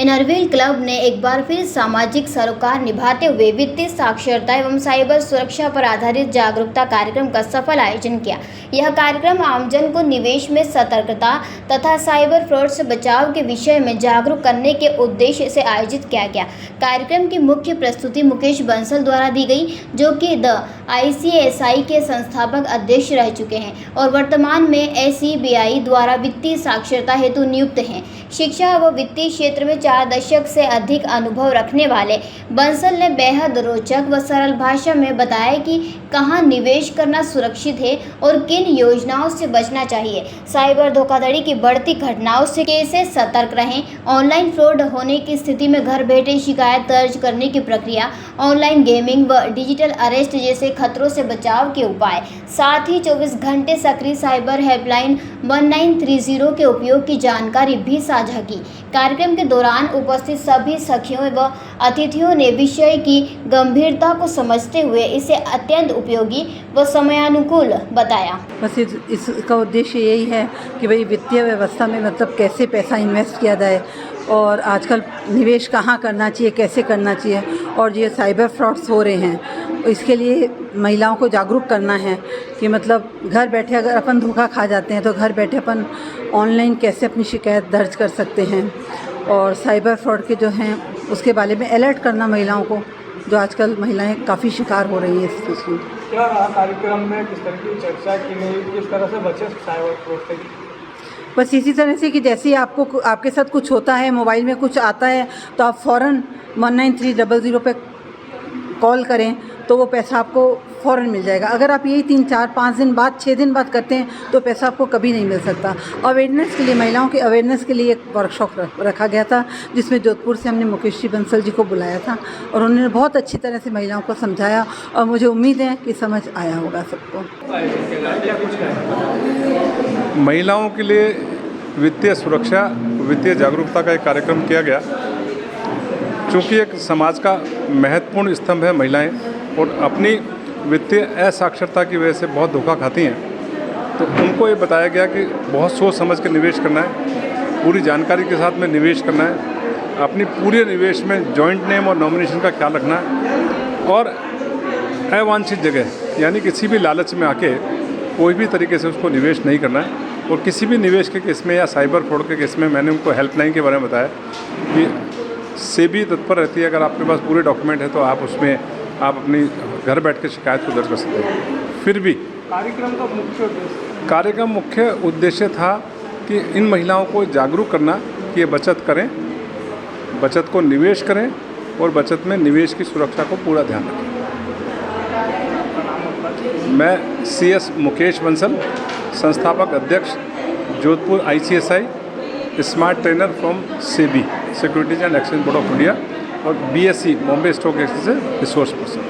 Inner Wheel club ने एक बार फिर सामाजिक सरोकार निभाते हुए वित्तीय साक्षरता एवं साइबर सुरक्षा पर आधारित जागरूकता कार्यक्रम का सफल आयोजन किया। यह कार्यक्रम आमजन को निवेश में सतर्कता तथा साइबर फ्रॉड से बचाव के विषय में जागरूक करने के उद्देश्य से आयोजित किया गया। कार्यक्रम की मुख्य प्रस्तुति मुकेश बंसल द्वारा दी गई, जो कि द ICSI के संस्थापक अध्यक्ष रह चुके हैं और वर्तमान में SEBI द्वारा वित्तीय साक्षरता हेतु नियुक्त हैं। शिक्षा व वित्तीय क्षेत्र में 4 दशक से अधिक अनुभव रखने वाले बंसल ने बेहद रोचक व सरल भाषा में बताया कि कहां निवेश करना सुरक्षित है और किन योजनाओं से बचना चाहिए, साइबर धोखाधड़ी की बढ़ती घटनाओं से कैसे सतर्क रहें, ऑनलाइन फ्रॉड होने की स्थिति में घर बैठे शिकायत दर्ज करने की प्रक्रिया, ऑनलाइन गेमिंग व डिजिटल अरेस्ट जैसे खतरों से बचाव के उपाय, साथ ही 24 घंटे सक्रिय साइबर हेल्पलाइन 1930 के उपयोग की जानकारी भी साझा की। कार्यक्रम के दौरान उपस्थित सभी सखियों व अतिथियों ने विषय की गंभीरता को समझते हुए इसे अत्यंत उपयोगी व समयानुकूल बताया। बस इसका उद्देश्य यही है कि भाई वित्तीय व्यवस्था में मतलब कैसे पैसा इन्वेस्ट किया जाए और आजकल निवेश कहाँ करना चाहिए, कैसे करना चाहिए, और ये साइबर फ्रॉड्स हो रहे हैं, इसके लिए महिलाओं को जागरूक करना है कि मतलब घर बैठे अगर अपन धोखा खा जाते हैं तो घर बैठे अपन ऑनलाइन कैसे अपनी शिकायत दर्ज कर सकते हैं, और साइबर फ्रॉड के जो हैं उसके बारे में अलर्ट करना महिलाओं को, जो आजकल महिलाएं काफ़ी शिकार हो रही हैं इस चीज़ की। क्या रहा कार्यक्रम में, किस तरह की चर्चा की गई, किस तरह से बचे साइबर फ्रॉड से? बस इसी तरह से कि जैसे ही आपको आपके साथ कुछ होता है, मोबाइल में कुछ आता है, तो आप फ़ौरन 19300 पे कॉल करें तो वो पैसा आपको फ़ौरन मिल जाएगा। अगर आप यही 3, 4, 5 दिन बाद, 6 दिन बाद करते हैं तो पैसा आपको कभी नहीं मिल सकता। अवेयरनेस के लिए, महिलाओं के अवेयरनेस के लिए एक वर्कशॉप रखा गया था, जिसमें जोधपुर से हमने मुकेश जी बंसल जी को बुलाया था और उन्होंने बहुत अच्छी तरह से महिलाओं को समझाया और मुझे उम्मीद है कि समझ आया होगा सबको। महिलाओं के लिए वित्तीय सुरक्षा, वित्तीय जागरूकता का एक कार्यक्रम किया गया। चूँकि एक समाज का महत्वपूर्ण स्तंभ है महिलाएं और अपनी वित्तीय असाक्षरता की वजह से बहुत धोखा खाती हैं, तो उनको ये बताया गया कि बहुत सोच समझ के निवेश करना है, पूरी जानकारी के साथ में निवेश करना है, अपनी पूरे निवेश में जॉइंट नेम और नॉमिनेशन का ख्याल रखना है, और अवांछित जगह यानी किसी भी लालच में आके कोई भी तरीके से उसको निवेश नहीं करना है। और किसी भी निवेश के केस में या साइबर फ्रॉड के केस में मैंने उनको हेल्पलाइन के बारे में बताया कि SEBI तत्पर रहती है। अगर आपके पास पूरे डॉक्यूमेंट है तो आप उसमें आप अपनी घर बैठ के शिकायत को दर्ज कर सकते हैं। फिर भी कार्यक्रम मुख्य उद्देश्य था कि इन महिलाओं को जागरूक करना कि ये बचत करें, बचत को निवेश करें और बचत में निवेश की सुरक्षा को पूरा ध्यान रखें। मैं CS मुकेश बंसल, संस्थापक अध्यक्ष, Jodhpur ICSI, smart trainer from SEBI securities and exchange board of India, और BSE बॉम्बे स्टॉक एक्सचेंज से रिसोर्स पर्सन।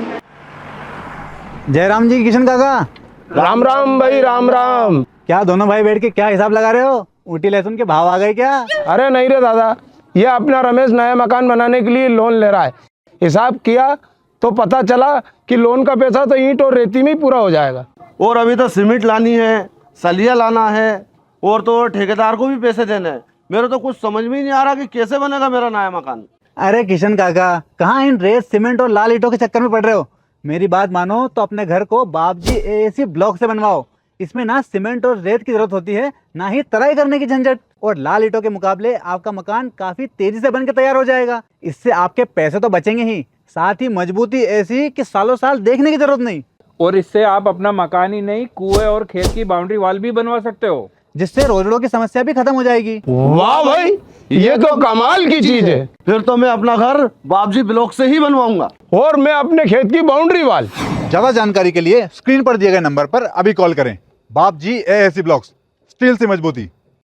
जयराम जी, किशन काका, राम राम भाई, राम राम। क्या दोनों भाई बैठ के क्या हिसाब लगा रहे हो? ऊटी लहसुन के भाव आ गए क्या? अरे नहीं रे दादा, ये अपना रमेश नया मकान बनाने के लिए लोन ले रहा है। हिसाब किया तो पता चला कि लोन का पैसा तो ईंट और रेती में ही पूरा हो जाएगा। और अभी तो सीमेंट लानी है, सलिया लाना है, और तो ठेकेदार को भी पैसे देने हैं। मेरे तो कुछ समझ में ही नहीं आ रहा कि कैसे बनेगा मेरा नया मकान। अरे किशन काका, कहाँ इन रेत, सीमेंट और लाल ईंटों के चक्कर में पड़ रहे हो? मेरी बात मानो तो अपने घर को बाबजी AAC ब्लॉक से बनवाओ। इसमें ना सीमेंट और रेत की जरूरत होती है, ना ही तराई करने की झंझट, और लाल ईंटों के मुकाबले आपका मकान काफी तेजी से बनकर तैयार हो जाएगा। इससे आपके पैसे तो बचेंगे ही, साथ ही मजबूती ऐसी कि सालों साल देखने की जरूरत नहीं। और इससे आप अपना मकान ही नहीं, कुएं और खेत की बाउंड्री वॉल भी बनवा सकते हो, जिससे रोजड़ों की समस्या भी खत्म हो जाएगी। वाह भाई, ये तो कमाल की चीज है। फिर तो मैं अपना घर बाबजी ब्लॉक से ही बनवाऊंगा, और मैं अपने खेत की बाउंड्री वॉल। ज्यादा जानकारी के लिए स्क्रीन पर दिए गए नंबर पर अभी कॉल करें। बाबजी AAC ब्लॉक्स, स्टील से मजबूती।